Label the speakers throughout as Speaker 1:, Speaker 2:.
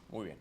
Speaker 1: Muy bien.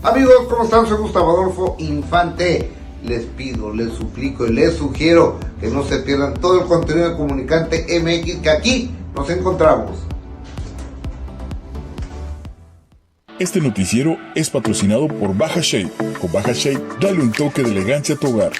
Speaker 2: Amigos, ¿cómo están? Soy Gustavo Adolfo Infante. Les pido, les suplico y les sugiero que no se pierdan todo el contenido de Comunicante MX, que aquí nos encontramos.
Speaker 3: Este noticiero es patrocinado por Baja Shade. Con Baja Shade, dale un toque de elegancia a tu hogar.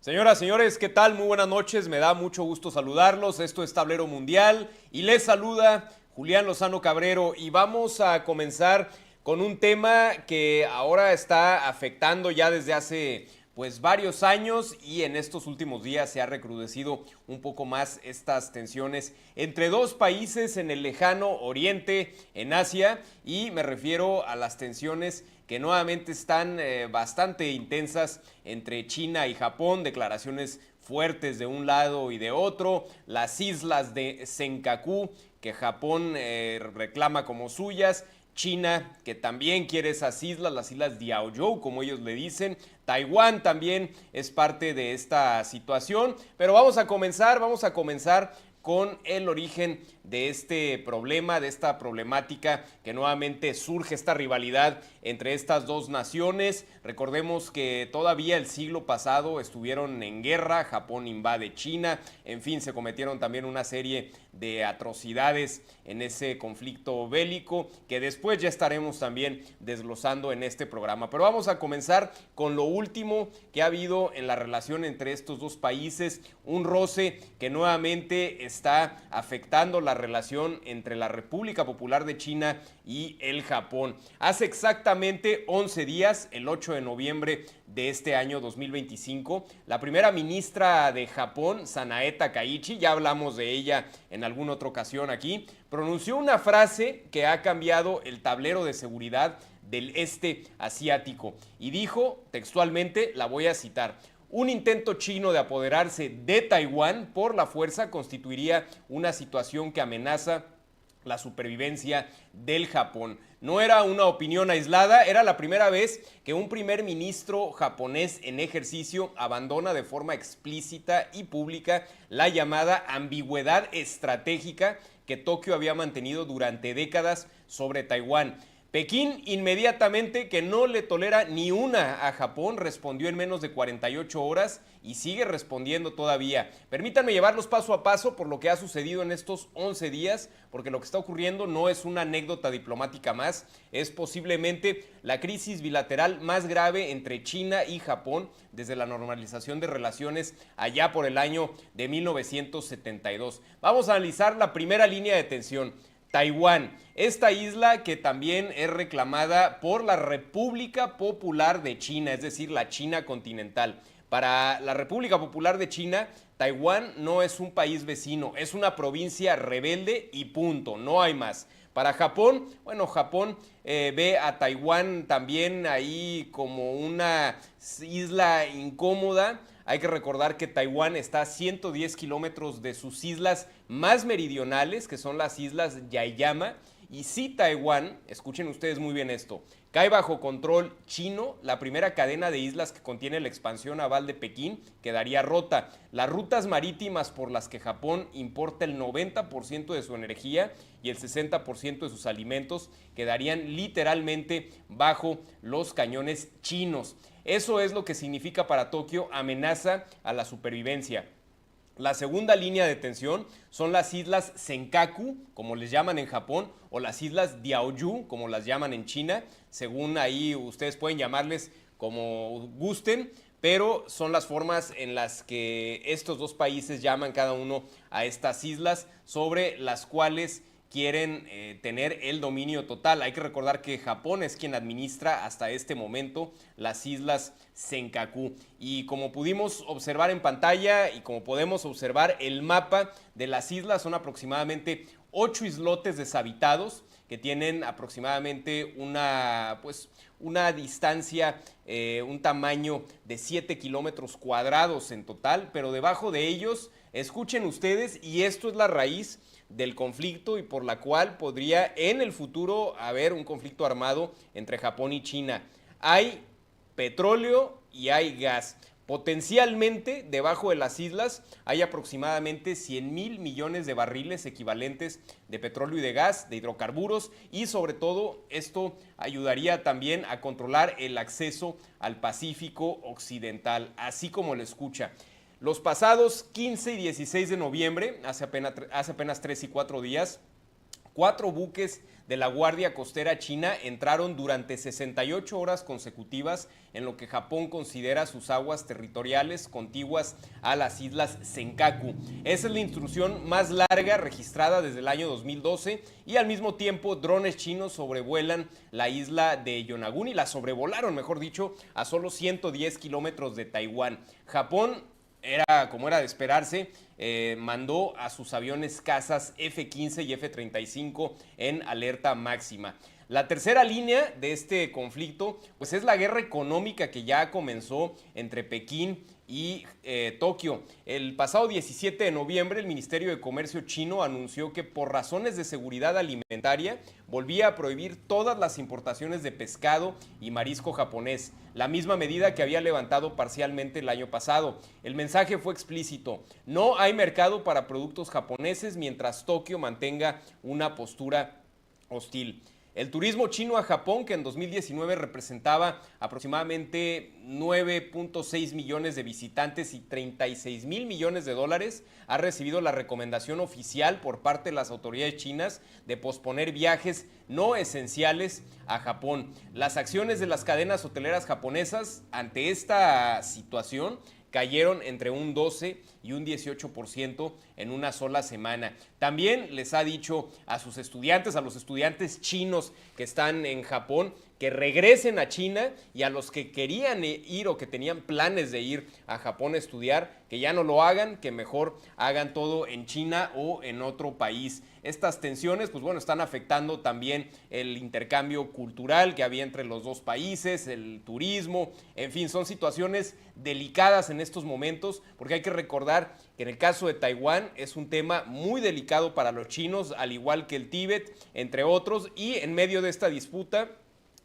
Speaker 1: Señoras, señores, ¿qué tal? Muy buenas noches, me da mucho gusto saludarlos. Esto es Tablero Mundial y les saluda Julián Lozano Cabrero y vamos a comenzar con un tema que ahora está afectando ya desde hace varios años y en estos últimos días se ha recrudecido un poco más estas tensiones entre dos países en el lejano oriente, en Asia, y me refiero a las tensiones que nuevamente están bastante intensas entre China y Japón, declaraciones fuertes de un lado y de otro, las islas de Senkaku que Japón reclama como suyas, China que también quiere esas islas, las islas Diaoyou como ellos le dicen, Taiwán también es parte de esta situación, pero vamos a comenzar con el origen de este problema, de esta problemática que nuevamente surge esta rivalidad entre estas dos naciones. Recordemos que todavía el siglo pasado estuvieron en guerra, Japón invade China, en fin, se cometieron también una serie de atrocidades en ese conflicto bélico que después ya estaremos también desglosando en este programa. Pero vamos a comenzar con lo último que ha habido en la relación entre estos dos países, un roce que nuevamente está afectando la relación entre la República Popular de China y el Japón. Hace exactamente 11 días, el 8 de noviembre de este año 2025, la primera ministra de Japón, Sanae Takaichi, ya hablamos de ella en alguna otra ocasión aquí, pronunció una frase que ha cambiado el tablero de seguridad del este asiático y dijo textualmente, la voy a citar: un intento chino de apoderarse de Taiwán por la fuerza constituiría una situación que amenaza la supervivencia del Japón. No era una opinión aislada, era la primera vez que un primer ministro japonés en ejercicio abandona de forma explícita y pública la llamada ambigüedad estratégica que Tokio había mantenido durante décadas sobre Taiwán. Pekín inmediatamente, que no le tolera ni una a Japón, respondió en menos de 48 horas y sigue respondiendo todavía. Permítanme llevarlos paso a paso por lo que ha sucedido en estos 11 días, porque lo que está ocurriendo no es una anécdota diplomática más, es posiblemente la crisis bilateral más grave entre China y Japón desde la normalización de relaciones allá por el año de 1972. Vamos a analizar la primera línea de tensión. Taiwán, esta isla que también es reclamada por la República Popular de China, es decir, la China continental. Para la República Popular de China, Taiwán no es un país vecino, es una provincia rebelde y punto, no hay más. Para Japón, bueno, Japón ve a Taiwán también ahí como una isla incómoda. Hay que recordar que Taiwán está a 110 kilómetros de sus islas más meridionales, que son las islas Yaeyama. Y si Taiwán, escuchen ustedes muy bien esto, cae bajo control chino, la primera cadena de islas que contiene la expansión naval de Pekín quedaría rota. Las rutas marítimas por las que Japón importa el 90% de su energía y el 60% de sus alimentos quedarían literalmente bajo los cañones chinos. Eso es lo que significa para Tokio amenaza a la supervivencia. La segunda línea de tensión son las islas Senkaku, como les llaman en Japón, o las islas Diaoyu, como las llaman en China. Según ahí ustedes pueden llamarles como gusten, pero son las formas en las que estos dos países llaman cada uno a estas islas, sobre las cuales quieren tener el dominio total. Hay que recordar que Japón es quien administra hasta este momento las islas Senkaku. Y como pudimos observar en pantalla y como podemos observar el mapa de las islas, son aproximadamente 8 islotes deshabitados que tienen aproximadamente una distancia, un tamaño de 7 kilómetros cuadrados en total, pero debajo de ellos, escuchen ustedes, y esto es la raíz del conflicto y por la cual podría en el futuro haber un conflicto armado entre Japón y China. Hay petróleo y hay gas. Potencialmente, debajo de las islas hay aproximadamente 100,000 millones de barriles equivalentes de petróleo y de gas, de hidrocarburos, y sobre todo esto ayudaría también a controlar el acceso al Pacífico Occidental, así como lo escucha. Los pasados 15 y 16 de noviembre, hace apenas 3 y 4 días, 4 buques de la Guardia Costera China entraron durante 68 horas consecutivas en lo que Japón considera sus aguas territoriales contiguas a las islas Senkaku. Esa es la intrusión más larga registrada desde el año 2012 y al mismo tiempo drones chinos sobrevuelan la isla de Yonaguni, la sobrevolaron, mejor dicho, a solo 110 kilómetros de Taiwán. Japón, como era de esperarse, mandó a sus aviones cazas F-15 y F-35 en alerta máxima. La tercera línea de este conflicto pues es la guerra económica que ya comenzó entre Pekín y Tokio. El pasado 17 de noviembre el Ministerio de Comercio chino anunció que por razones de seguridad alimentaria volvía a prohibir todas las importaciones de pescado y marisco japonés, la misma medida que había levantado parcialmente el año pasado. El mensaje fue explícito: no hay mercado para productos japoneses mientras Tokio mantenga una postura hostil. El turismo chino a Japón, que en 2019 representaba aproximadamente 9.6 millones de visitantes y 36,000 millones de dólares, ha recibido la recomendación oficial por parte de las autoridades chinas de posponer viajes no esenciales a Japón. Las acciones de las cadenas hoteleras japonesas ante esta situación cayeron entre un 12 y un 18% en una sola semana. También les ha dicho a sus estudiantes, a los estudiantes chinos que están en Japón, que regresen a China, y a los que querían ir o que tenían planes de ir a Japón a estudiar, que ya no lo hagan, que mejor hagan todo en China o en otro país. Estas tensiones, pues bueno, están afectando también el intercambio cultural que había entre los dos países, el turismo, en fin, son situaciones delicadas en estos momentos, porque hay que recordar que en el caso de Taiwán es un tema muy delicado para los chinos, al igual que el Tíbet, entre otros, y en medio de esta disputa,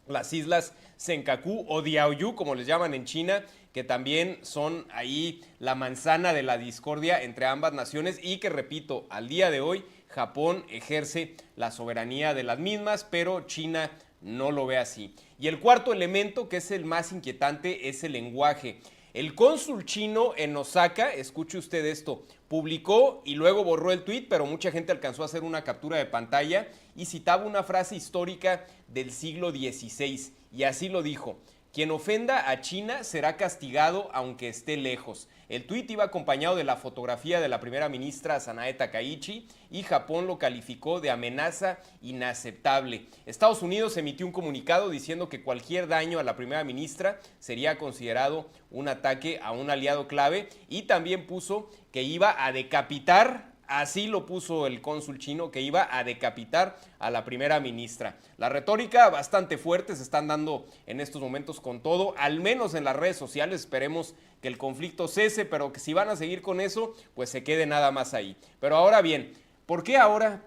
Speaker 1: las islas Senkaku o Diaoyu, como les llaman en China, que también son ahí la manzana de la discordia entre ambas naciones y que, repito, al día de hoy Japón ejerce la soberanía de las mismas, pero China no lo ve así. Y el cuarto elemento, que es el más inquietante, es el lenguaje. El cónsul chino en Osaka, escuche usted esto, publicó y luego borró el tuit, pero mucha gente alcanzó a hacer una captura de pantalla y citaba una frase histórica del siglo XVI, y así lo dijo: quien ofenda a China será castigado aunque esté lejos. El tuit iba acompañado de la fotografía de la primera ministra Sanae Takaichi y Japón lo calificó de amenaza inaceptable. Estados Unidos emitió un comunicado diciendo que cualquier daño a la primera ministra sería considerado un ataque a un aliado clave, y también puso que iba a decapitar Así lo puso el cónsul chino, que iba a decapitar a la primera ministra. La retórica bastante fuerte, se están dando en estos momentos con todo, al menos en las redes sociales. Esperemos que el conflicto cese, pero que si van a seguir con eso, pues se quede nada más ahí. Pero ahora bien, ¿por qué ahora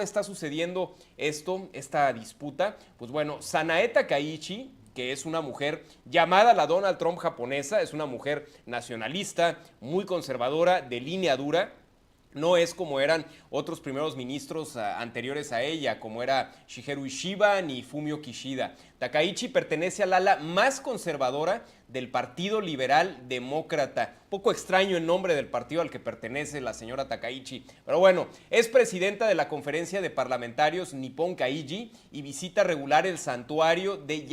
Speaker 1: está sucediendo esto, esta disputa? Pues bueno, Sanae Takaichi, que es una mujer llamada la Donald Trump japonesa, es una mujer nacionalista, muy conservadora, de línea dura. No es como eran otros primeros ministros anteriores a ella, como era Shigeru Ishiba ni Fumio Kishida. Takaichi pertenece al ala más conservadora del Partido Liberal Demócrata. Poco extraño el nombre del partido al que pertenece la señora Takaichi. Pero bueno, es presidenta de la Conferencia de Parlamentarios Nippon Kaigi y visita regular el santuario de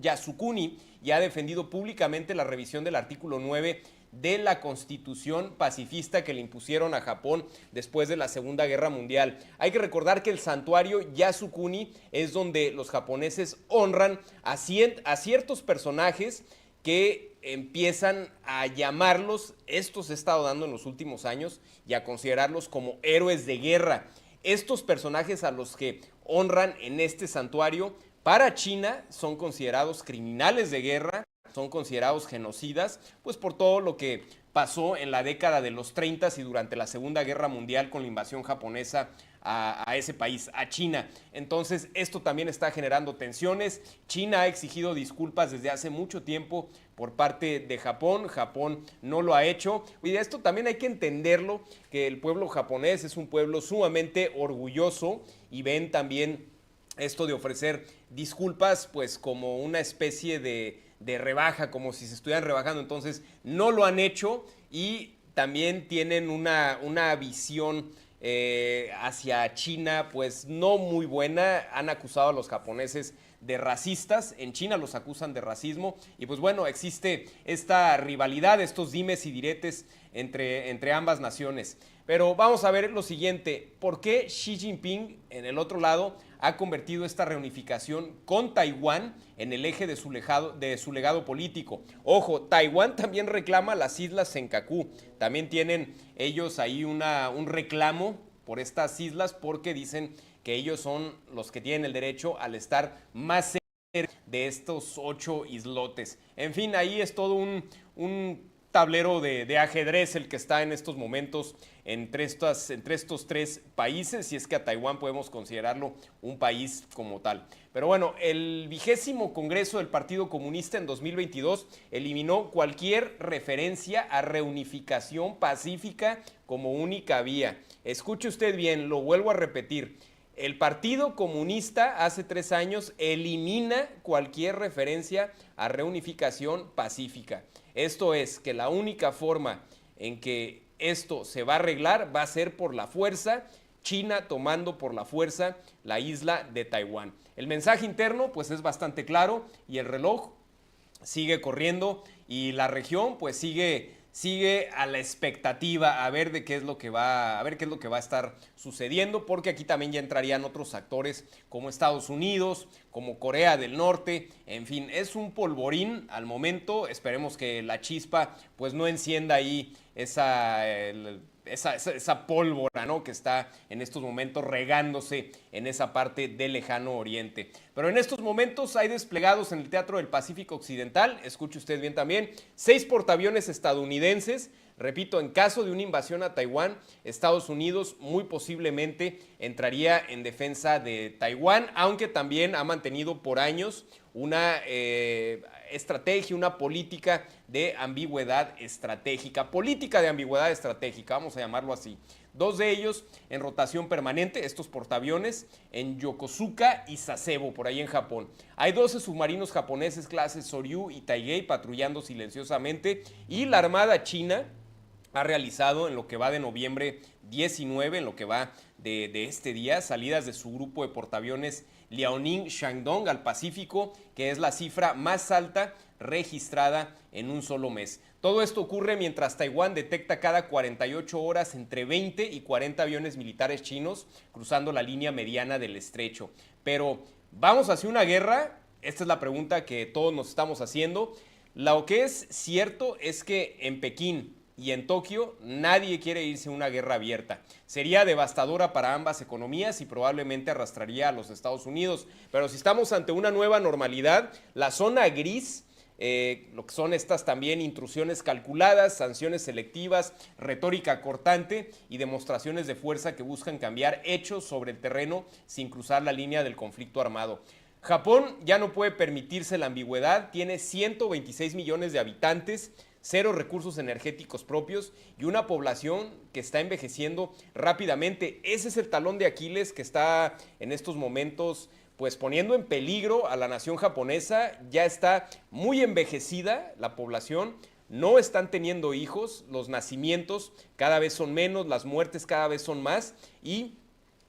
Speaker 1: Yasukuni y ha defendido públicamente la revisión del artículo 9 de la Constitución pacifista que le impusieron a Japón después de la Segunda Guerra Mundial. Hay que recordar que el santuario Yasukuni es donde los japoneses honran a ciertos personajes que empiezan a llamarlos, esto se ha estado dando en los últimos años, y a considerarlos como héroes de guerra. Estos personajes a los que honran en este santuario, para China son considerados criminales de guerra, son considerados genocidas, pues por todo lo que pasó en la década de los 30 y durante la Segunda Guerra Mundial con la invasión japonesa a ese país, a China. Entonces, esto también está generando tensiones. China ha exigido disculpas desde hace mucho tiempo por parte de Japón. Japón no lo ha hecho. Y de esto también hay que entenderlo, que el pueblo japonés es un pueblo sumamente orgulloso y ven también esto de ofrecer disculpas pues como una especie de rebaja, como si se estuvieran rebajando. Entonces no lo han hecho y también tienen una visión hacia China pues no muy buena. Han acusado a los japoneses de racistas, en China los acusan de racismo y pues bueno, existe esta rivalidad, estos dimes y diretes entre ambas naciones. Pero vamos a ver lo siguiente, ¿por qué Xi Jinping en el otro lado ha convertido esta reunificación con Taiwán en el eje de su legado político? Ojo, Taiwán también reclama las islas Senkaku, también tienen ellos ahí un reclamo por estas islas porque dicen que ellos son los que tienen el derecho al estar más cerca de estos 8 islotes. En fin, ahí es todo un tablero de ajedrez el que está en estos momentos entre estos 3 países, si es que a Taiwán podemos considerarlo un país como tal. Pero bueno, el 20º Congreso del Partido Comunista en 2022 eliminó cualquier referencia a reunificación pacífica como única vía. Escuche usted bien, lo vuelvo a repetir. El Partido Comunista hace 3 años elimina cualquier referencia a reunificación pacífica. Esto es que la única forma en que esto se va a arreglar va a ser por la fuerza, China tomando por la fuerza la isla de Taiwán. El mensaje interno pues es bastante claro y el reloj sigue corriendo y la región pues sigue a la expectativa a ver de qué es lo que va a estar sucediendo, porque aquí también ya entrarían otros actores como Estados Unidos, como Corea del Norte. En fin, es un polvorín al momento. Esperemos que la chispa pues no encienda ahí esa pólvora, ¿no?, que está en estos momentos regándose en esa parte del lejano oriente. Pero en estos momentos hay desplegados en el Teatro del Pacífico Occidental, escuche usted bien también, 6 portaaviones estadounidenses. Repito, en caso de una invasión a Taiwán, Estados Unidos muy posiblemente entraría en defensa de Taiwán, aunque también ha mantenido por años una estrategia, una política de ambigüedad estratégica, vamos a llamarlo así. 2 de ellos en rotación permanente, estos portaaviones, en Yokosuka y Sasebo, por ahí en Japón. Hay 12 submarinos japoneses clases Soryu y Taigei patrullando silenciosamente, y la Armada China ha realizado en lo que va de noviembre 19, en lo que va de este día, salidas de su grupo de portaaviones Liaoning Shandong al Pacífico, que es la cifra más alta registrada en un solo mes. Todo esto ocurre mientras Taiwán detecta cada 48 horas entre 20 y 40 aviones militares chinos cruzando la línea mediana del estrecho. Pero, ¿vamos hacia una guerra? Esta es la pregunta que todos nos estamos haciendo. Lo que es cierto es que en Pekín y en Tokio nadie quiere irse a una guerra abierta. Sería devastadora para ambas economías y probablemente arrastraría a los Estados Unidos. Pero si estamos ante una nueva normalidad, la zona gris, lo que son estas también intrusiones calculadas, sanciones selectivas, retórica cortante y demostraciones de fuerza que buscan cambiar hechos sobre el terreno sin cruzar la línea del conflicto armado. Japón ya no puede permitirse la ambigüedad, tiene 126 millones de habitantes, 0 recursos energéticos propios y una población que está envejeciendo rápidamente. Ese es el talón de Aquiles que está en estos momentos pues poniendo en peligro a la nación japonesa. Ya está muy envejecida la población, no están teniendo hijos, los nacimientos cada vez son menos, las muertes cada vez son más y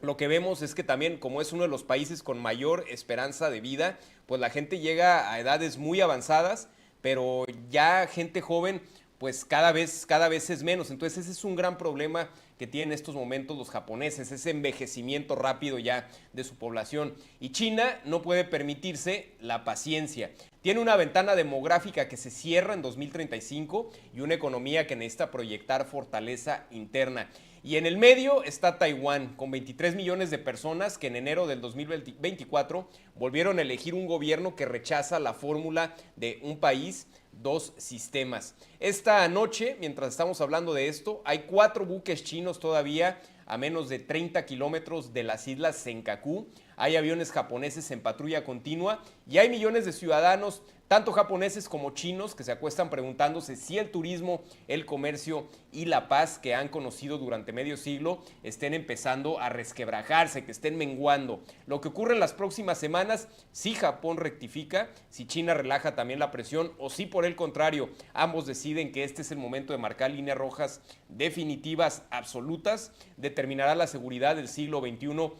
Speaker 1: lo que vemos es que también, como es uno de los países con mayor esperanza de vida, pues la gente llega a edades muy avanzadas, pero ya gente joven pues cada vez es menos. Entonces ese es un gran problema que tienen en estos momentos los japoneses, ese envejecimiento rápido ya de su población. Y China no puede permitirse la paciencia. Tiene una ventana demográfica que se cierra en 2035 y una economía que necesita proyectar fortaleza interna. Y en el medio está Taiwán, con 23 millones de personas que en enero del 2024 volvieron a elegir un gobierno que rechaza la fórmula de un país, dos sistemas. Esta noche, mientras estamos hablando de esto, hay 4 buques chinos todavía a menos de 30 kilómetros de las islas Senkaku. Hay aviones japoneses en patrulla continua y hay millones de ciudadanos, tanto japoneses como chinos, que se acuestan preguntándose si el turismo, el comercio y la paz que han conocido durante medio siglo estén empezando a resquebrajarse, que estén menguando. Lo que ocurre en las próximas semanas, si Japón rectifica, si China relaja también la presión o si por el contrario ambos deciden que este es el momento de marcar líneas rojas definitivas, absolutas, determinará la seguridad del siglo XXI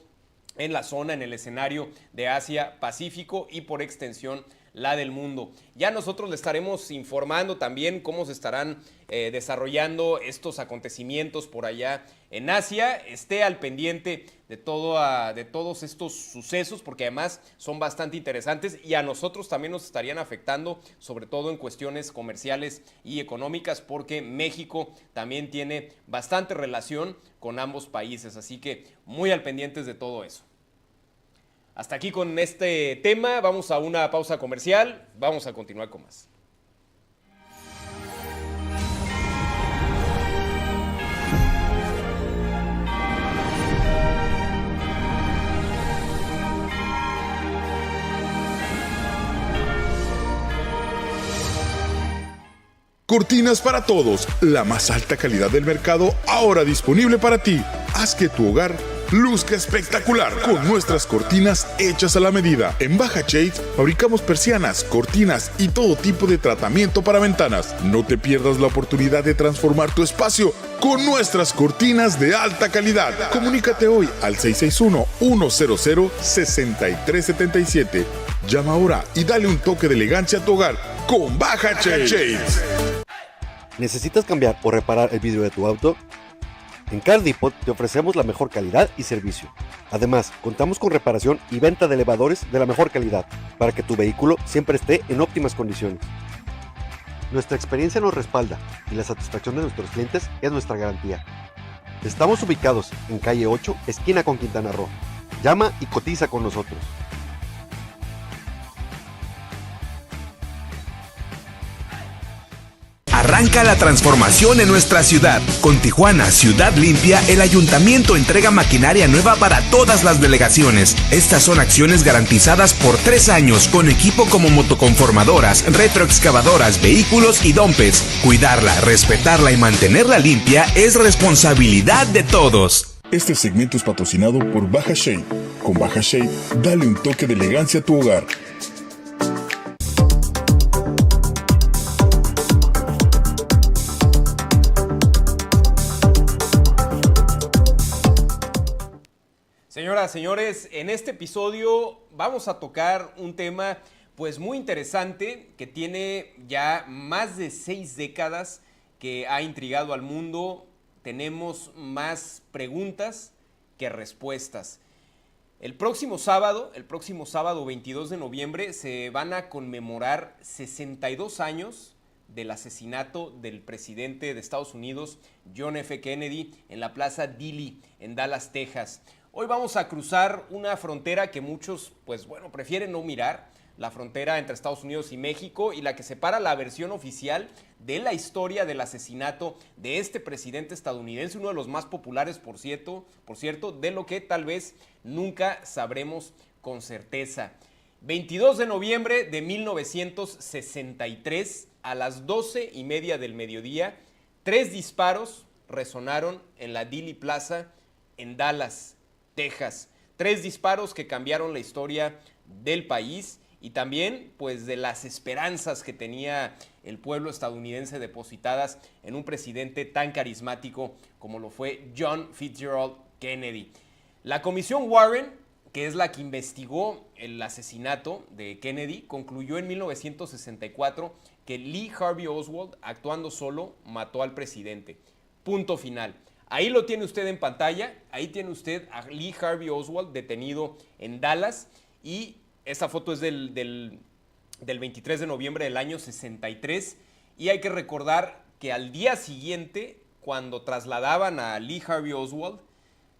Speaker 1: en la zona, en el escenario de Asia-Pacífico y por extensión la del mundo. Ya nosotros le estaremos informando también cómo se estarán desarrollando estos acontecimientos por allá en Asia. Esté al pendiente de todos estos sucesos porque además son bastante interesantes y a nosotros también nos estarían afectando, sobre todo en cuestiones comerciales y económicas, porque México también tiene bastante relación con ambos países, así que muy al pendientes de todo eso. Hasta aquí con este tema, vamos a una pausa comercial, vamos a continuar con más.
Speaker 3: Cortinas para Todos, la más alta calidad del mercado, ahora disponible para ti. Haz que tu hogar luzca espectacular con nuestras cortinas hechas a la medida. En Baja Shades fabricamos persianas, cortinas y todo tipo de tratamiento para ventanas. No te pierdas la oportunidad de transformar tu espacio con nuestras cortinas de alta calidad. Comunícate hoy al 661-100-6377. Llama ahora y dale un toque de elegancia a tu hogar con Baja Shades.
Speaker 4: ¿Necesitas cambiar o reparar el vidrio de tu auto? En Car Depot te ofrecemos la mejor calidad y servicio. Además, contamos con reparación y venta de elevadores de la mejor calidad para que tu vehículo siempre esté en óptimas condiciones. Nuestra experiencia nos respalda y la satisfacción de nuestros clientes es nuestra garantía. Estamos ubicados en calle 8, esquina con Quintana Roo. Llama y cotiza con nosotros.
Speaker 5: Arranca la transformación en nuestra ciudad. Con Tijuana Ciudad Limpia, el ayuntamiento entrega maquinaria nueva para todas las delegaciones. Estas son acciones garantizadas por 3 años con equipo como motoconformadoras, retroexcavadoras, vehículos y dompers. Cuidarla, respetarla y mantenerla limpia es responsabilidad de todos.
Speaker 3: Este segmento es patrocinado por Baja Shade. Con Baja Shade, dale un toque de elegancia a tu hogar.
Speaker 1: Señoras, señores, en este episodio vamos a tocar un tema pues muy interesante que tiene ya más de 6 décadas que ha intrigado al mundo. Tenemos más preguntas que respuestas. El próximo sábado 22 de noviembre, se van a conmemorar 62 años del asesinato del presidente de Estados Unidos, John F. Kennedy, en la Plaza Dilley, en Dallas, Texas. Hoy vamos a cruzar una frontera que muchos, pues bueno, prefieren no mirar, la frontera entre Estados Unidos y México, y la que separa la versión oficial de la historia del asesinato de este presidente estadounidense, uno de los más populares, por cierto, de lo que tal vez nunca sabremos con certeza. 22 de noviembre de 1963, a las 12:30 del mediodía, 3 disparos resonaron en la Dealey Plaza en Dallas, Texas. 3 disparos que cambiaron la historia del país y también pues de las esperanzas que tenía el pueblo estadounidense depositadas en un presidente tan carismático como lo fue John Fitzgerald Kennedy. La Comisión Warren, que es la que investigó el asesinato de Kennedy, concluyó en 1964 que Lee Harvey Oswald, actuando solo, mató al presidente. Punto final. Ahí lo tiene usted en pantalla, ahí tiene usted a Lee Harvey Oswald detenido en Dallas, y esta foto es del 23 de noviembre del año 63, y hay que recordar que al día siguiente, cuando trasladaban a Lee Harvey Oswald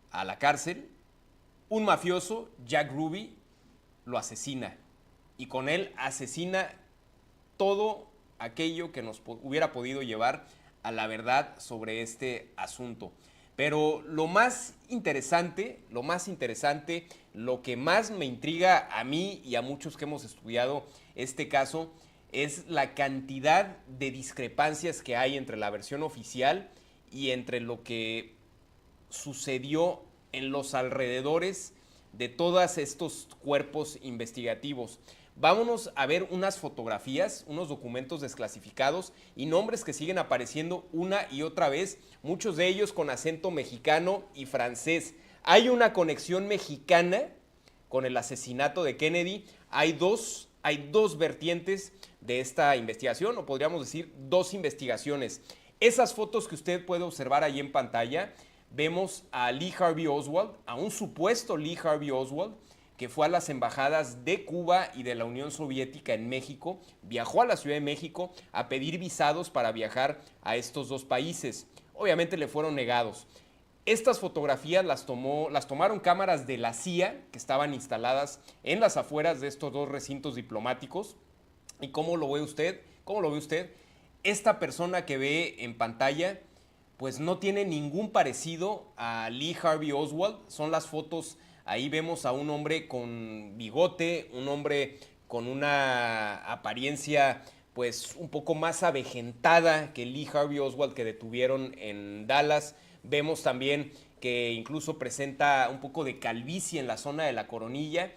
Speaker 1: a la cárcel, un mafioso, Jack Ruby, lo asesina, y con él asesina todo aquello que nos hubiera podido llevar a la verdad sobre este asunto. Pero lo más interesante, lo que más me intriga a mí y a muchos que hemos estudiado este caso, es la cantidad de discrepancias que hay entre la versión oficial y entre lo que sucedió en los alrededores de todos estos cuerpos investigativos. Vámonos a ver unas fotografías, unos documentos desclasificados y nombres que siguen apareciendo una y otra vez, muchos de ellos con acento mexicano y francés. Hay una conexión mexicana con el asesinato de Kennedy. Hay dos vertientes de esta investigación, o podríamos decir 2 investigaciones. Esas fotos que usted puede observar ahí en pantalla, vemos a Lee Harvey Oswald, a un supuesto Lee Harvey Oswald, que fue a las embajadas de Cuba y de la Unión Soviética en México, viajó a la Ciudad de México a pedir visados para viajar a estos 2 países. Obviamente le fueron negados. Estas fotografías las tomaron cámaras de la CIA que estaban instaladas en las afueras de estos 2 recintos diplomáticos. ¿Y cómo lo ve usted? Esta persona que ve en pantalla pues no tiene ningún parecido a Lee Harvey Oswald. Son las fotos. Ahí vemos a un hombre con bigote, un hombre con una apariencia pues un poco más avejentada que Lee Harvey Oswald que detuvieron en Dallas. Vemos también que incluso presenta un poco de calvicie en la zona de la coronilla.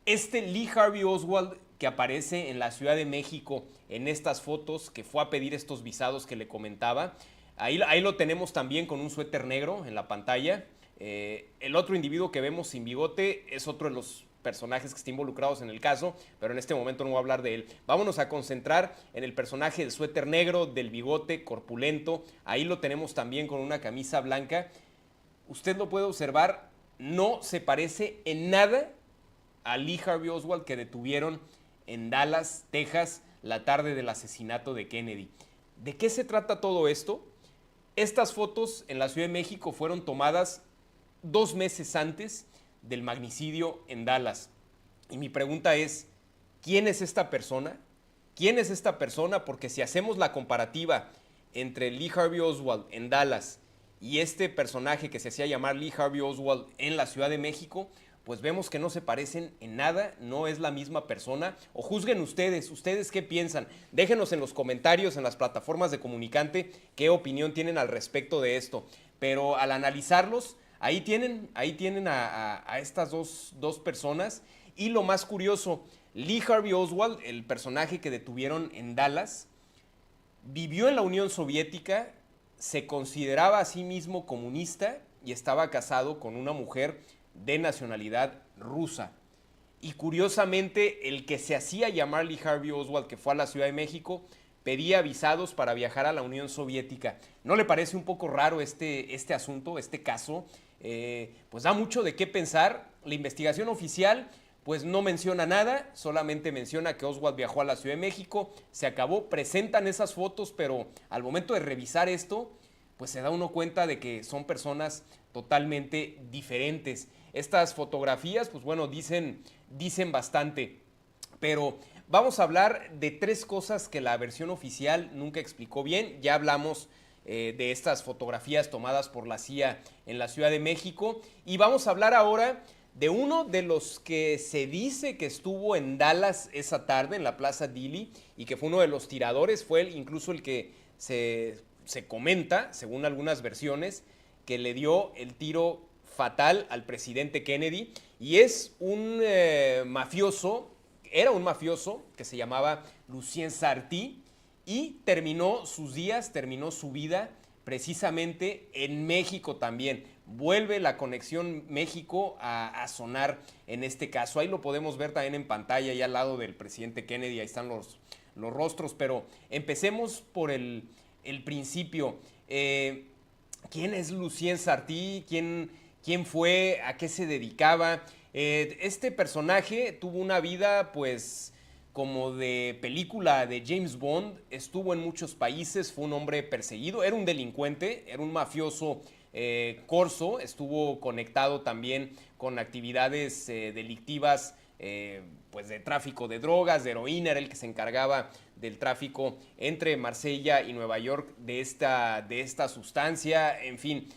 Speaker 1: Este Lee Harvey Oswald que aparece en la Ciudad de México en estas fotos, que fue a pedir estos visados que le comentaba, ahí lo tenemos también con un suéter negro en la pantalla. El otro individuo que vemos sin bigote es otro de los personajes que está involucrados en el caso, pero en este momento no voy a hablar de él. Vámonos a concentrar en el personaje del suéter negro, del bigote, corpulento. Ahí lo tenemos también con una camisa blanca. Usted lo puede observar, no se parece en nada a Lee Harvey Oswald que detuvieron en Dallas, Texas, la tarde del asesinato de Kennedy. ¿De qué se trata todo esto? Estas fotos en la Ciudad de México fueron tomadas 2 meses antes del magnicidio en Dallas. Y mi pregunta es, ¿quién es esta persona? ¿Quién es esta persona? Porque si hacemos la comparativa entre Lee Harvey Oswald en Dallas y este personaje que se hacía llamar Lee Harvey Oswald en la Ciudad de México, pues vemos que no se parecen en nada, no es la misma persona. O juzguen ustedes qué piensan. Déjenos en los comentarios, en las plataformas de Comunicante, qué opinión tienen al respecto de esto. Pero al analizarlos, ahí tienen a estas dos personas. Y lo más curioso, Lee Harvey Oswald, el personaje que detuvieron en Dallas, vivió en la Unión Soviética, se consideraba a sí mismo comunista y estaba casado con una mujer de nacionalidad rusa. Y curiosamente, el que se hacía llamar Lee Harvey Oswald, que fue a la Ciudad de México, pedía visados para viajar a la Unión Soviética. ¿No le parece un poco raro este asunto, este caso? Pues da mucho de qué pensar. La investigación oficial pues no menciona nada, solamente menciona que Oswald viajó a la Ciudad de México, se acabó, presentan esas fotos, pero al momento de revisar esto, pues se da uno cuenta de que son personas totalmente diferentes. Estas fotografías, pues bueno, dicen bastante, pero vamos a hablar de 3 cosas que la versión oficial nunca explicó bien. Ya hablamos de estas fotografías tomadas por la CIA en la Ciudad de México y vamos a hablar ahora de uno de los que se dice que estuvo en Dallas esa tarde en la Plaza Dili y que fue uno de los tiradores, fue incluso el que se comenta, según algunas versiones, que le dio el tiro fatal al presidente Kennedy, y es un mafioso, era un mafioso que se llamaba Lucien Sartí y terminó sus días, terminó su vida precisamente en México también. Vuelve la conexión México a sonar en este caso. Ahí lo podemos ver también en pantalla, ahí al lado del presidente Kennedy, ahí están los rostros, pero empecemos por el principio. ¿Quién es Lucien Sartí? ¿Quién fue? ¿A qué se dedicaba? Este personaje tuvo una vida, pues, como de película de James Bond. Estuvo en muchos países, fue un hombre perseguido, era un delincuente, era un mafioso corso, estuvo conectado también con actividades delictivas, pues de tráfico de drogas, de heroína, era el que se encargaba del tráfico entre Marsella y Nueva York de esta sustancia, en fin.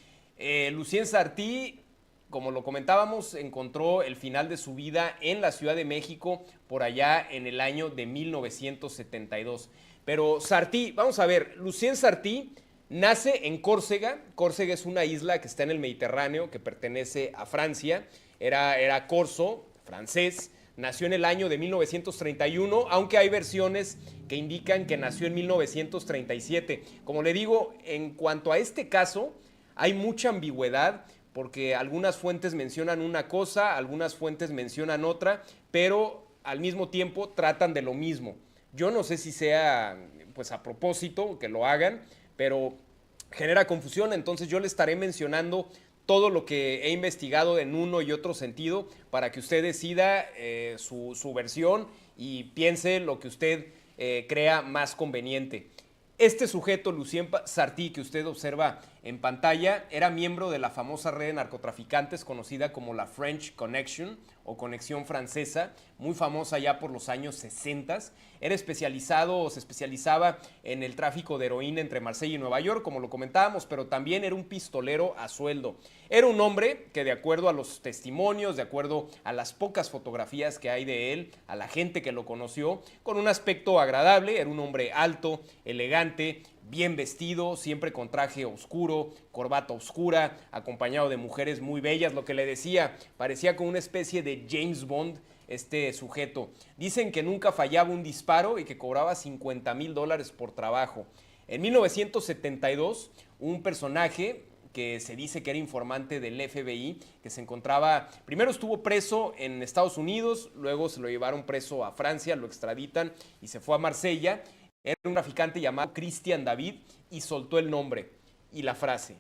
Speaker 1: Lucien Sartí, como lo comentábamos, encontró el final de su vida en la Ciudad de México por allá en el año de 1972. Pero Sartí, vamos a ver, Lucien Sartí nace en Córcega. Córcega es una isla que está en el Mediterráneo, que pertenece a Francia. Era corso, francés. Nació en el año de 1931, aunque hay versiones que indican que nació en 1937. Como le digo, en cuanto a este caso, hay mucha ambigüedad, porque algunas fuentes mencionan una cosa, algunas fuentes mencionan otra, pero al mismo tiempo tratan de lo mismo. Yo no sé si sea pues a propósito que lo hagan, pero genera confusión, entonces yo le estaré mencionando todo lo que he investigado en uno y otro sentido para que usted decida su versión y piense lo que usted crea más conveniente. Este sujeto, Lucien Sartí, que usted observa en pantalla, era miembro de la famosa red de narcotraficantes conocida como la French Connection o Conexión Francesa, muy famosa ya por los años 60. Era especializado o se especializaba en el tráfico de heroína entre Marsella y Nueva York, como lo comentábamos, pero también era un pistolero a sueldo. Era un hombre que, de acuerdo a los testimonios, de acuerdo a las pocas fotografías que hay de él, a la gente que lo conoció, con un aspecto agradable, era un hombre alto, elegante, bien vestido, siempre con traje oscuro, corbata oscura, acompañado de mujeres muy bellas, lo que le decía, parecía como una especie de James Bond este sujeto. Dicen que nunca fallaba un disparo y que cobraba $50,000 por trabajo. En 1972, un personaje que se dice que era informante del FBI, que se encontraba, primero estuvo preso en Estados Unidos, luego se lo llevaron preso a Francia, lo extraditan y se fue a Marsella. Era un traficante llamado Christian David y soltó el nombre y la frase.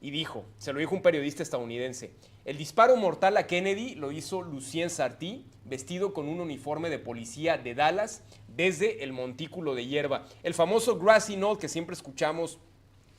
Speaker 1: Y dijo, se lo dijo un periodista estadounidense, el disparo mortal a Kennedy lo hizo Lucien Sartí, vestido con un uniforme de policía de Dallas desde el Montículo de Hierba. El famoso Grassy Knoll que siempre escuchamos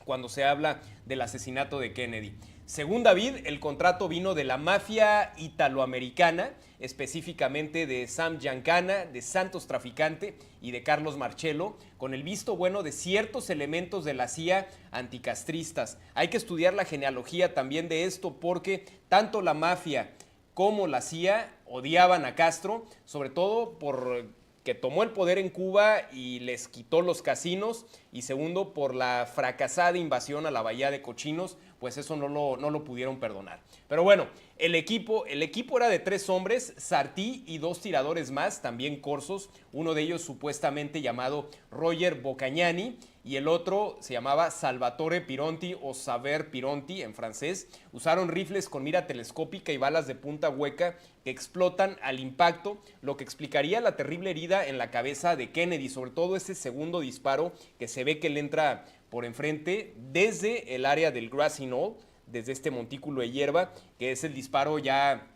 Speaker 1: cuando se habla del asesinato de Kennedy. Según David, el contrato vino de la mafia italoamericana, específicamente de Sam Giancana, de Santos Traficante y de Carlos Marcello, con el visto bueno de ciertos elementos de la CIA anticastristas. Hay que estudiar la genealogía también de esto porque tanto la mafia como la CIA odiaban a Castro, sobre todo por que tomó el poder en Cuba y les quitó los casinos, y segundo, por la fracasada invasión a la Bahía de Cochinos, pues eso no lo pudieron perdonar. Pero bueno, el equipo era de 3 hombres, Sartí y 2 tiradores más, también corsos, uno de ellos supuestamente llamado Roger Boccagnani, y el otro se llamaba Salvatore Pironti o Saver Pironti en francés. Usaron rifles con mira telescópica y balas de punta hueca que explotan al impacto, lo que explicaría la terrible herida en la cabeza de Kennedy, sobre todo ese segundo disparo que se ve que le entra por enfrente desde el área del Grassy Knoll, desde este montículo de hierba, que es el disparo ya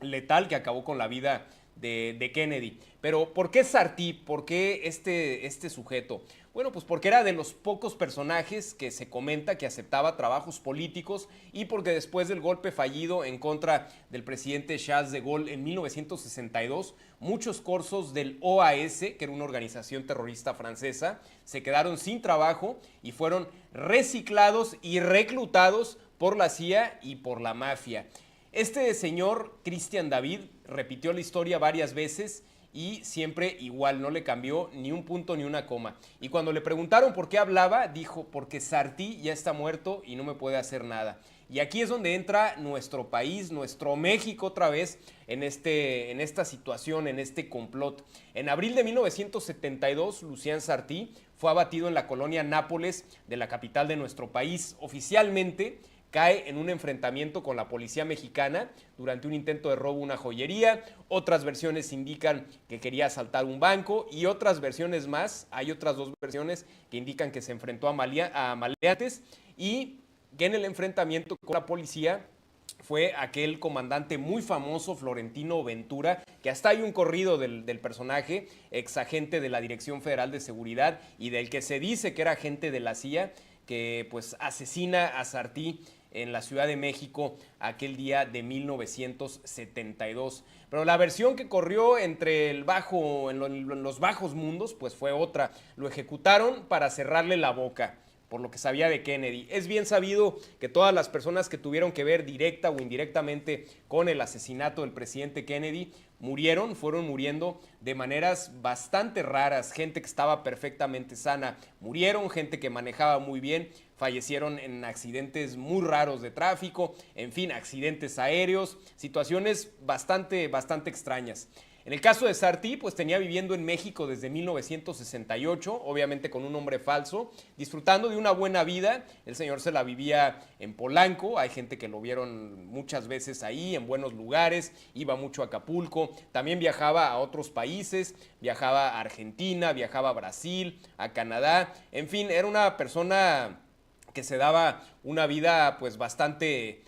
Speaker 1: letal que acabó con la vida de Kennedy. Pero ¿por qué Sartí? ¿Por qué este sujeto? Bueno, pues porque era de los pocos personajes que se comenta que aceptaba trabajos políticos y porque después del golpe fallido en contra del presidente Charles de Gaulle en 1962, muchos corzos del OAS, que era una organización terrorista francesa, se quedaron sin trabajo y fueron reciclados y reclutados por la CIA y por la mafia. Este señor, Christian David, repitió la historia varias veces y siempre igual, no le cambió ni un punto ni una coma. Y cuando le preguntaron por qué hablaba, dijo, porque Sartí ya está muerto y no me puede hacer nada. Y aquí es donde entra nuestro país, nuestro México otra vez en esta situación, en este complot. En abril de 1972, Lucien Sartí fue abatido en la colonia Nápoles de la capital de nuestro país. Oficialmente cae en un enfrentamiento con la policía mexicana durante un intento de robo a una joyería. Otras versiones indican que quería asaltar un banco y otras versiones más, hay otras dos versiones que indican que se enfrentó a maleantes y que en el enfrentamiento con la policía fue aquel comandante muy famoso, Florentino Ventura, que hasta hay un corrido del personaje, ex agente de la Dirección Federal de Seguridad y del que se dice que era agente de la CIA, que pues asesina a Sartí en la Ciudad de México aquel día de 1972. Pero la versión que corrió en los bajos mundos, pues fue otra. Lo ejecutaron para cerrarle la boca, por lo que sabía de Kennedy. Es bien sabido que todas las personas que tuvieron que ver directa o indirectamente con el asesinato del presidente Kennedy fueron muriendo de maneras bastante raras. Gente que estaba perfectamente sana murieron, gente que manejaba muy bien fallecieron en accidentes muy raros de tráfico, en fin, accidentes aéreos, situaciones bastante extrañas. En el caso de Sartí, pues tenía viviendo en México desde 1968, obviamente con un nombre falso, disfrutando de una buena vida. El señor se la vivía en Polanco, hay gente que lo vieron muchas veces ahí, en buenos lugares, iba mucho a Acapulco, también viajaba a otros países, viajaba a Argentina, viajaba a Brasil, a Canadá, en fin, era una persona que se daba una vida pues bastante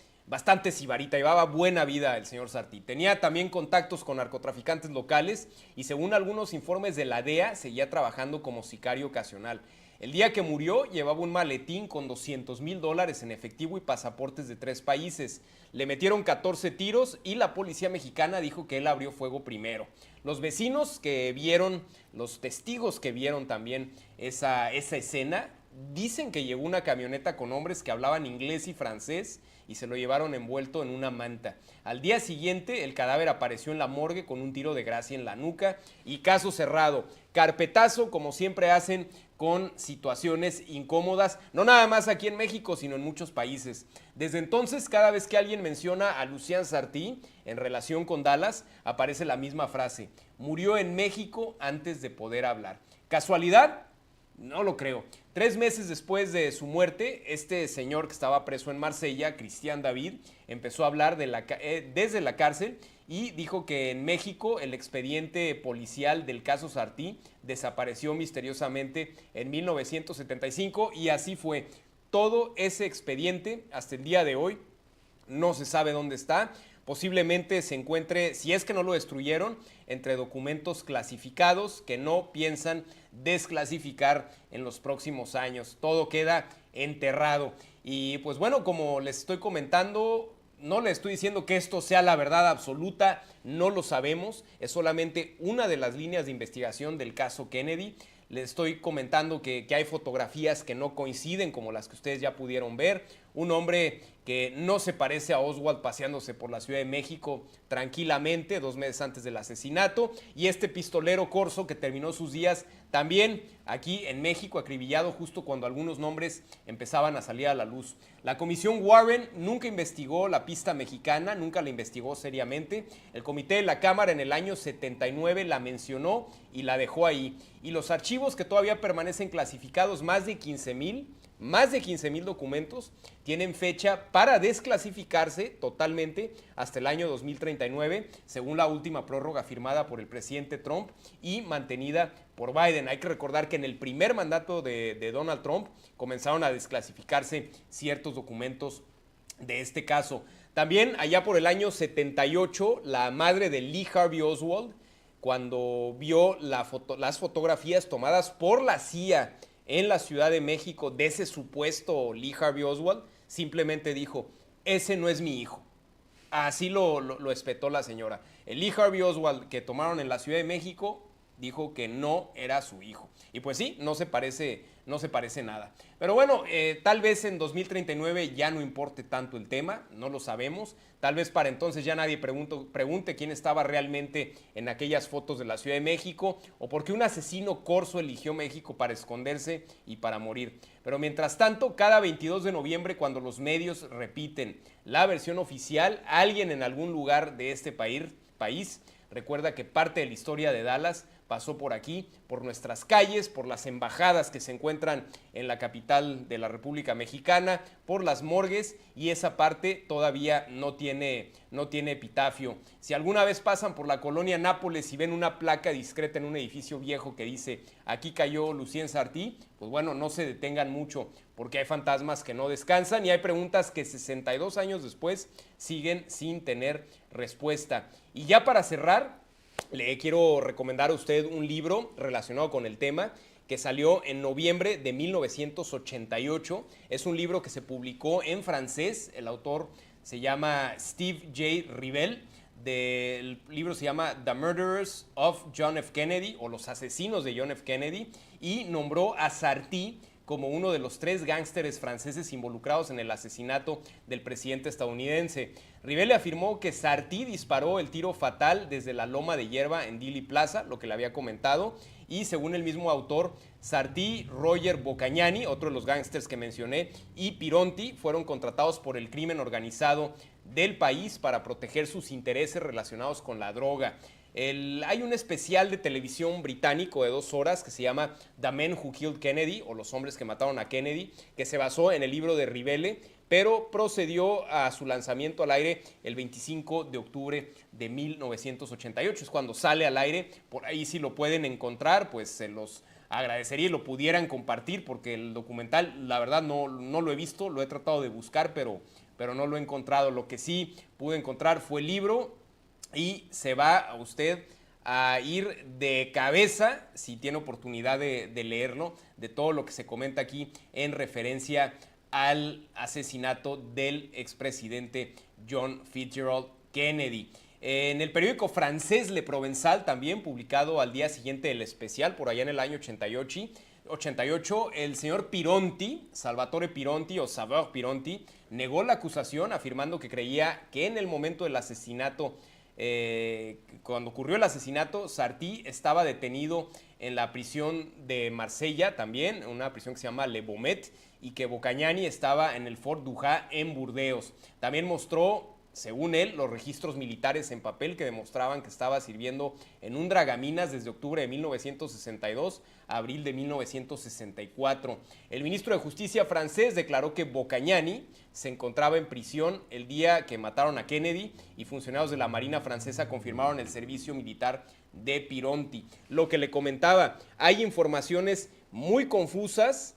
Speaker 1: sibarita, llevaba buena vida el señor Sartí. Tenía también contactos con narcotraficantes locales y según algunos informes de la DEA seguía trabajando como sicario ocasional. El día que murió llevaba un maletín con $200,000 en efectivo y pasaportes de 3 países. Le metieron 14 tiros y la policía mexicana dijo que él abrió fuego primero. Los vecinos que vieron, los testigos que vieron también esa escena, dicen que llegó una camioneta con hombres que hablaban inglés y francés y se lo llevaron envuelto en una manta. Al día siguiente, el cadáver apareció en la morgue con un tiro de gracia en la nuca y caso cerrado. Carpetazo, como siempre hacen con situaciones incómodas, no nada más aquí en México, sino en muchos países. Desde entonces, cada vez que alguien menciona a Lucien Sartí en relación con Dallas, aparece la misma frase: murió en México antes de poder hablar. ¿Casualidad? No lo creo. 3 meses después de su muerte, este señor que estaba preso en Marsella, Christian David, empezó a hablar desde la cárcel y dijo que en México el expediente policial del caso Sartí desapareció misteriosamente en 1975 y así fue. Todo ese expediente hasta el día de hoy no se sabe dónde está. Posiblemente se encuentre, si es que no lo destruyeron, entre documentos clasificados que no piensan desclasificar en los próximos años. Todo queda enterrado. Y pues bueno, como les estoy comentando, no les estoy diciendo que esto sea la verdad absoluta, no lo sabemos. Es solamente una de las líneas de investigación del caso Kennedy. Les estoy comentando que hay fotografías que no coinciden, como las que ustedes ya pudieron ver. Un hombre que no se parece a Oswald paseándose por la Ciudad de México tranquilamente 2 meses antes del asesinato. Y este pistolero corso que terminó sus días también aquí en México, acribillado justo cuando algunos nombres empezaban a salir a la luz. La comisión Warren nunca investigó la pista mexicana, nunca la investigó seriamente. El comité de la Cámara en el año 79 la mencionó y la dejó ahí. Y los archivos que todavía permanecen clasificados, más de 15,000 documentos, tienen fecha para desclasificarse totalmente hasta el año 2039, según la última prórroga firmada por el presidente Trump y mantenida por Biden. Hay que recordar que en el primer mandato de Donald Trump comenzaron a desclasificarse ciertos documentos de este caso. También allá por el año 78, la madre de Lee Harvey Oswald cuando vio las fotografías tomadas por la CIA en la Ciudad de México de ese supuesto Lee Harvey Oswald, simplemente dijo, ese no es mi hijo. Así lo espetó la señora. El Lee Harvey Oswald que tomaron en la Ciudad de México dijo que no era su hijo. Y pues sí, no se parece nada. Pero bueno, tal vez en 2039 ya no importe tanto el tema, no lo sabemos. Tal vez para entonces ya nadie pregunte quién estaba realmente en aquellas fotos de la Ciudad de México o por qué un asesino corso eligió México para esconderse y para morir. Pero mientras tanto, cada 22 de noviembre, cuando los medios repiten la versión oficial, alguien en algún lugar de este país recuerda que parte de la historia de Dallas pasó por aquí, por nuestras calles, por las embajadas que se encuentran en la capital de la República Mexicana, por las morgues, y esa parte todavía no tiene epitafio. Si alguna vez pasan por la colonia Nápoles y ven una placa discreta en un edificio viejo que dice aquí cayó Lucien Sartí, pues bueno, no se detengan mucho porque hay fantasmas que no descansan y hay preguntas que 62 años después siguen sin tener respuesta. Y ya para cerrar, le quiero recomendar a usted un libro relacionado con el tema que salió en noviembre de 1988. Es un libro que se publicó en francés. El autor se llama Steve J. Rivell. El libro se llama The Murderers of John F. Kennedy o Los Asesinos de John F. Kennedy y nombró a Sartí como uno de los 3 gángsteres franceses involucrados en el asesinato del presidente estadounidense. Rivell afirmó que Sartí disparó el tiro fatal desde la Loma de Hierba en Dealey Plaza, lo que le había comentado, y según el mismo autor, Sartí, Roger Bocagnani, otro de los gángsters que mencioné, y Pironti fueron contratados por el crimen organizado del país para proteger sus intereses relacionados con la droga. Hay un especial de televisión británico de 2 horas que se llama The Men Who Killed Kennedy o Los Hombres que Mataron a Kennedy, que se basó en el libro de Rivell, pero procedió a su lanzamiento al aire el 25 de octubre de 1988. Es cuando sale al aire. Por ahí si lo pueden encontrar, pues se los agradecería y lo pudieran compartir porque el documental, la verdad, no lo he visto, lo he tratado de buscar, pero no lo he encontrado. Lo que sí pude encontrar fue el libro. Y se va a usted a ir de cabeza, si tiene oportunidad de leerlo, de todo lo que se comenta aquí en referencia al asesinato del expresidente John Fitzgerald Kennedy. En el periódico francés Le Provençal, también publicado al día siguiente del especial, por allá en el año 88, el señor Pironti, Salvatore Pironti o Saveur Pironti, negó la acusación afirmando que creía que en el momento del asesinato, cuando ocurrió el asesinato, Sartí estaba detenido en la prisión de Marsella, también una prisión que se llama Le Baumet, y que Bocagnani estaba en el Fort Dujá en Burdeos. También mostró, según él, los registros militares en papel que demostraban que estaba sirviendo en un dragaminas desde octubre de 1962 a abril de 1964. El ministro de Justicia francés declaró que Bocagnani se encontraba en prisión el día que mataron a Kennedy y funcionarios de la Marina francesa confirmaron el servicio militar de Pironti. Lo que le comentaba, hay informaciones muy confusas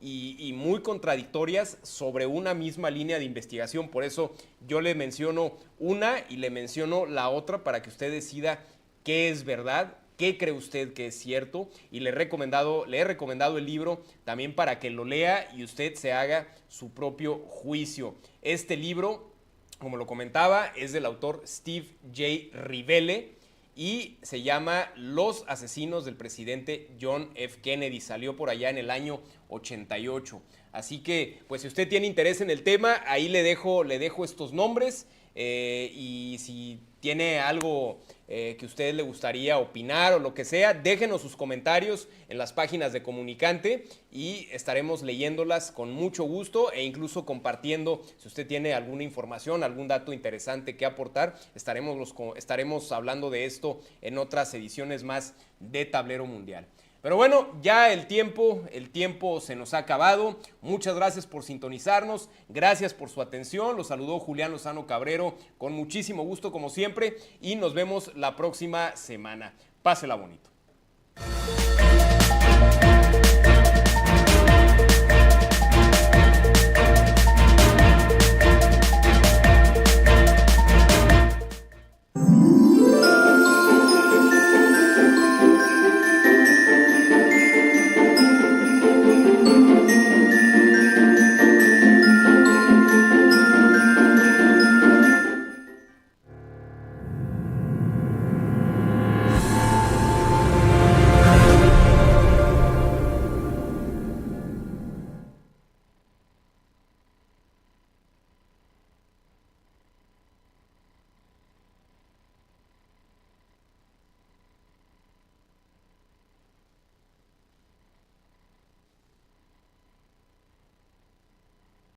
Speaker 1: y muy contradictorias sobre una misma línea de investigación. Por eso yo le menciono una y le menciono la otra para que usted decida qué es verdad, qué cree usted que es cierto, y le he recomendado el libro también para que lo lea y usted se haga su propio juicio. Este libro, como lo comentaba, es del autor Steve J. Rivell y se llama Los Asesinos del Presidente John F. Kennedy. Salió por allá en el año 88. Así que, pues si usted tiene interés en el tema, ahí le dejo estos nombres y si tiene algo que a usted le gustaría opinar o lo que sea, déjenos sus comentarios en las páginas de Comunicante y estaremos leyéndolas con mucho gusto e incluso compartiendo. Si usted tiene alguna información, algún dato interesante que aportar, estaremos hablando de esto en otras ediciones más de Tablero Mundial. Pero bueno, ya el tiempo se nos ha acabado. Muchas gracias por sintonizarnos, gracias por su atención. Los saludó Julián Lozano Cabrero con muchísimo gusto como siempre y nos vemos la próxima semana. Pásela bonito.